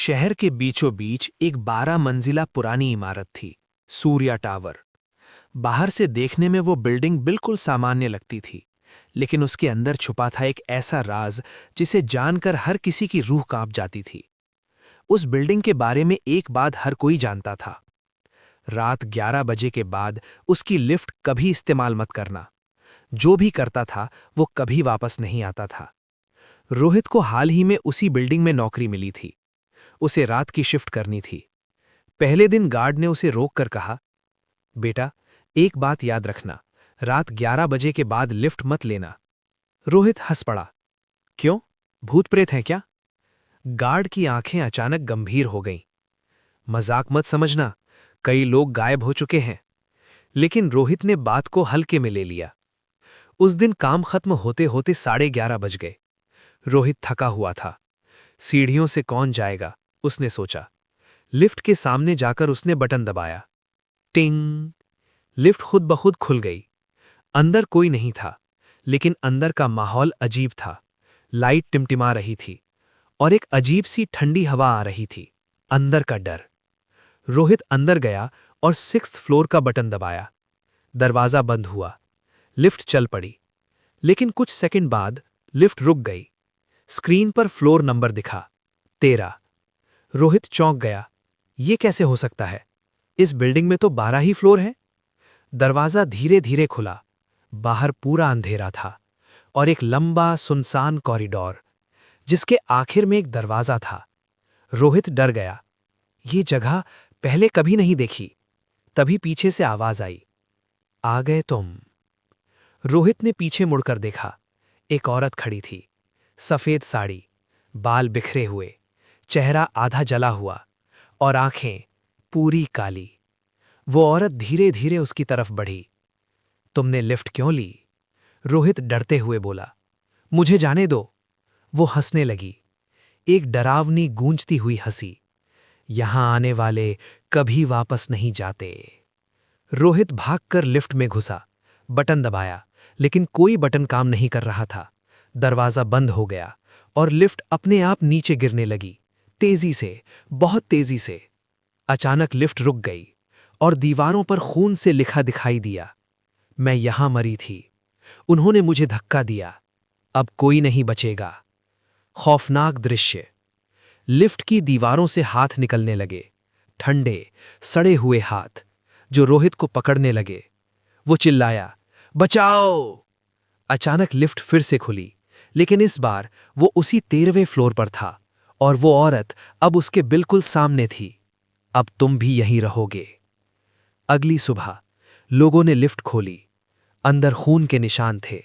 शहर के बीचों बीच एक 12 मंजिला पुरानी इमारत थी, सूर्या टावर। बाहर से देखने में वो बिल्डिंग बिल्कुल सामान्य लगती थी, लेकिन उसके अंदर छुपा था एक ऐसा राज जिसे जानकर हर किसी की रूह कांप जाती थी। उस बिल्डिंग के बारे में एक बात हर कोई जानता था। रात 11 बजे के बाद उसकी लिफ्ट कभी इस्तेमाल मत करना। जो भी करता था वो कभी वापस नहीं आता था। रोहित को हाल ही में उसी बिल्डिंग में नौकरी मिली थी। उसे रात की शिफ्ट करनी थी। पहले दिन गार्ड ने उसे रोककर कहा, बेटा, एक बात याद रखना, रात 11 बजे के बाद लिफ्ट मत लेना। रोहित हंस पड़ा। क्यों, भूत प्रेत हैं क्या? गार्ड की आंखें अचानक गंभीर हो गईं। मजाक मत समझना, कई लोग गायब हो चुके हैं। लेकिन रोहित ने बात को हल्के में ले लिया। उस दिन काम खत्म होते होते 11:30 बज गए। रोहित थका हुआ था। सीढ़ियों से कौन जाएगा, उसने सोचा। लिफ्ट के सामने जाकर उसने बटन दबाया। टिंग! लिफ्ट खुद ब खुद खुल गई। अंदर कोई नहीं था, लेकिन अंदर का माहौल अजीब था। लाइट टिमटिमा रही थी और एक अजीब सी ठंडी हवा आ रही थी। अंदर का डर। रोहित अंदर गया और 6th फ्लोर का बटन दबाया। दरवाजा बंद हुआ। लिफ्ट चल पड़ी। लेकिन कुछ सेकंड बाद लिफ्ट रुक गई। स्क्रीन पर फ्लोर नंबर दिखा, 13। रोहित चौंक गया। ये कैसे हो सकता है? इस बिल्डिंग में तो 12 ही फ्लोर हैं। दरवाजा धीरे धीरे खुला। बाहर पूरा अंधेरा था और एक लंबा सुनसान कॉरिडोर, जिसके आखिर में एक दरवाजा था। रोहित डर गया। ये जगह पहले कभी नहीं देखी। तभी पीछे से आवाज आई, आ गए तुम। रोहित ने पीछे मुड़कर देखा। एक औरत खड़ी थी। सफेद साड़ी, बाल बिखरे हुए, चेहरा आधा जला हुआ और आंखें पूरी काली। वो औरत धीरे धीरे उसकी तरफ बढ़ी। तुमने लिफ्ट क्यों ली? रोहित डरते हुए बोला। मुझे जाने दो। वो हंसने लगी, एक डरावनी गूंजती हुई हंसी। यहां आने वाले कभी वापस नहीं जाते। रोहित भागकर लिफ्ट में घुसा, बटन दबाया, लेकिन कोई बटन काम नहीं कर रहा था। दरवाजा बंद हो गया और लिफ्ट अपने आप नीचे गिरने लगी, तेजी से, बहुत तेजी से। अचानक लिफ्ट रुक गई और दीवारों पर खून से लिखा दिखाई दिया, मैं यहां मरी थी, उन्होंने मुझे धक्का दिया, अब कोई नहीं बचेगा। खौफनाक दृश्य। लिफ्ट की दीवारों से हाथ निकलने लगे, ठंडे, सड़े हुए हाथ, जो रोहित को पकड़ने लगे। वो चिल्लाया, बचाओ! अचानक लिफ्ट फिर से खुली, लेकिन इस बार वो उसी 13वें फ्लोर पर था और वो औरत अब उसके बिल्कुल सामने थी। अब तुम भी यहीं रहोगे। अगली सुबह लोगों ने लिफ्ट खोली। अंदर खून के निशान थे,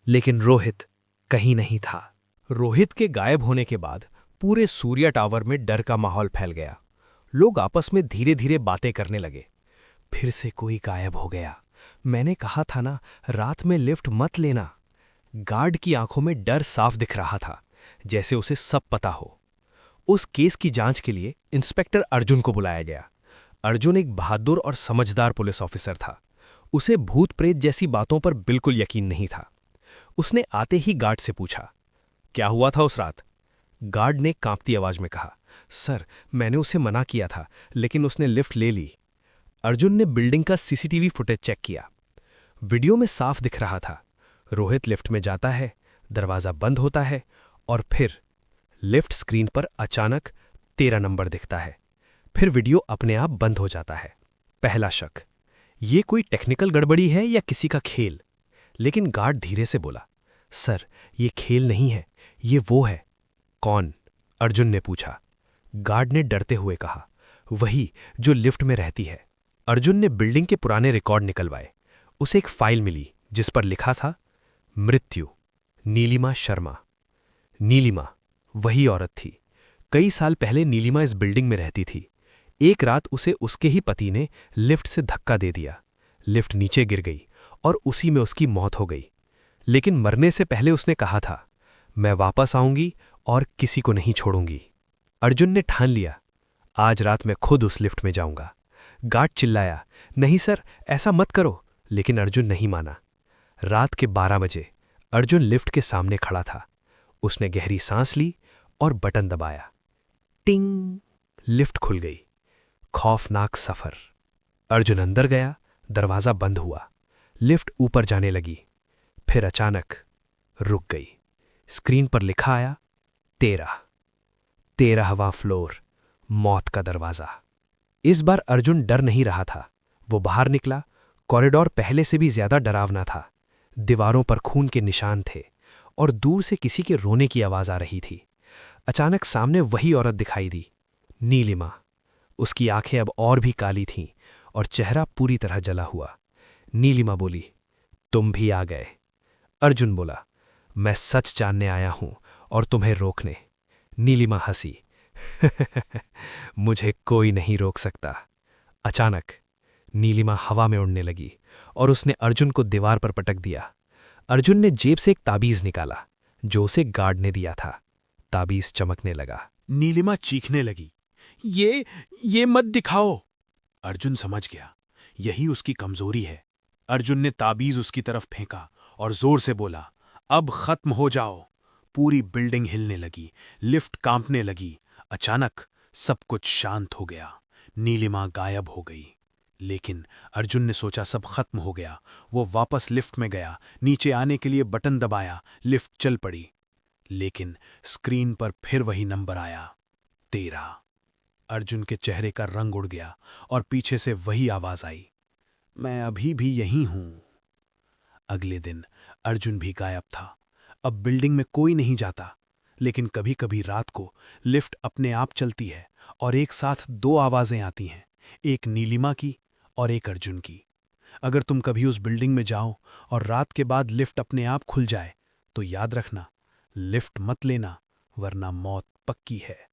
लेकिन रोहित कहीं नहीं था। रोहित के गायब होने के बाद पूरे सूर्या टावर में डर का माहौल फैल गया। लोग आपस में धीरे धीरे बातें करने लगे। फिर से कोई गायब हो गया। मैंने कहा था ना, रात में लिफ्ट मत लेना। गार्ड की आंखों में डर साफ दिख रहा था, जैसे उसे सब पता हो। उस केस की जांच के लिए इंस्पेक्टर अर्जुन को बुलाया गया। अर्जुन एक बहादुर और समझदार पुलिस ऑफिसर था। उसे भूत प्रेत जैसी बातों पर बिल्कुल यकीन नहीं था। उसने आते ही गार्ड से पूछा, क्या हुआ था उस रात? गार्ड ने कांपती आवाज में कहा, सर, मैंने उसे मना किया था, लेकिन उसने लिफ्ट ले ली। अर्जुन ने बिल्डिंग का सीसीटीवी फुटेज चेक किया। वीडियो में साफ दिख रहा था, रोहित लिफ्ट में जाता है, दरवाजा बंद होता है और फिर लिफ्ट स्क्रीन पर अचानक 13 नंबर दिखता है। फिर वीडियो अपने आप बंद हो जाता है। पहला शक, ये कोई टेक्निकल गड़बड़ी है या किसी का खेल? लेकिन गार्ड धीरे से बोला, सर, ये खेल नहीं है, ये वो है। कौन? अर्जुन ने पूछा। गार्ड ने डरते हुए कहा, वही जो लिफ्ट में रहती है। अर्जुन ने बिल्डिंग के पुराने रिकॉर्ड निकलवाए। उसे एक फाइल मिली जिस पर लिखा था, मृत्यु, नीलिमा शर्मा। नीलिमा वही औरत थी। कई साल पहले नीलिमा इस बिल्डिंग में रहती थी। एक रात उसे उसके ही पति ने लिफ्ट से धक्का दे दिया। लिफ्ट नीचे गिर गई और उसी में उसकी मौत हो गई। लेकिन मरने से पहले उसने कहा था, मैं वापस आऊंगी और किसी को नहीं छोड़ूंगी। अर्जुन ने ठान लिया, आज रात मैं खुद उस लिफ्ट में जाऊंगा। गार्ड चिल्लाया, नहीं सर, ऐसा मत करो। लेकिन अर्जुन नहीं माना। रात के 12 बजे अर्जुन लिफ्ट के सामने खड़ा था। उसने गहरी सांस ली और बटन दबाया। टिंग! लिफ्ट खुल गई। खौफनाक सफर। अर्जुन अंदर गया, दरवाजा बंद हुआ। लिफ्ट ऊपर जाने लगी। फिर अचानक रुक गई। स्क्रीन पर लिखा आया 13वां फ्लोर, मौत का दरवाजा। इस बार अर्जुन डर नहीं रहा था। वो बाहर निकला। कॉरिडोर पहले से भी ज्यादा डरावना था। दीवारों पर खून के निशान थे और दूर से किसी के रोने की आवाज आ रही थी। अचानक सामने वही औरत दिखाई दी, नीलिमा। उसकी आंखें अब और भी काली थीं और चेहरा पूरी तरह जला हुआ। नीलिमा बोली, तुम भी आ गए। अर्जुन बोला, मैं सच जानने आया हूं और तुम्हें रोकने। नीलिमा हंसी, मुझे कोई नहीं रोक सकता। अचानक नीलिमा हवा में उड़ने लगी और उसने अर्जुन को दीवार पर पटक दिया। अर्जुन ने जेब से एक ताबीज निकाला जो उसे गार्ड ने दिया था। ताबीज चमकने लगा। नीलिमा चीखने लगी, ये मत दिखाओ। अर्जुन समझ गया, यही उसकी कमजोरी है। अर्जुन ने ताबीज उसकी तरफ फेंका और जोर से बोला, अब खत्म हो जाओ। पूरी बिल्डिंग हिलने लगी, लिफ्ट कांपने लगी। अचानक सब कुछ शांत हो गया। नीलिमा गायब हो गई। लेकिन अर्जुन ने सोचा सब खत्म हो गया। वो वापस लिफ्ट में गया, नीचे आने के लिए बटन दबाया, लिफ्ट चल पड़ी। लेकिन स्क्रीन पर फिर वही नंबर आया, 13। अर्जुन के चेहरे का रंग उड़ गया और पीछे से वही आवाज आई, मैं अभी भी यहीं हूं। अगले दिन अर्जुन भी गायब था। अब बिल्डिंग में कोई नहीं जाता, लेकिन कभी कभी रात को लिफ्ट अपने आप चलती है और एक साथ दो आवाजें आती हैं, एक नीलिमा की और एक अर्जुन की। अगर तुम कभी उस बिल्डिंग में जाओ और रात के बाद लिफ्ट अपने आप खुल जाए तो याद रखना, लिफ्ट मत लेना, वरना मौत पक्की है।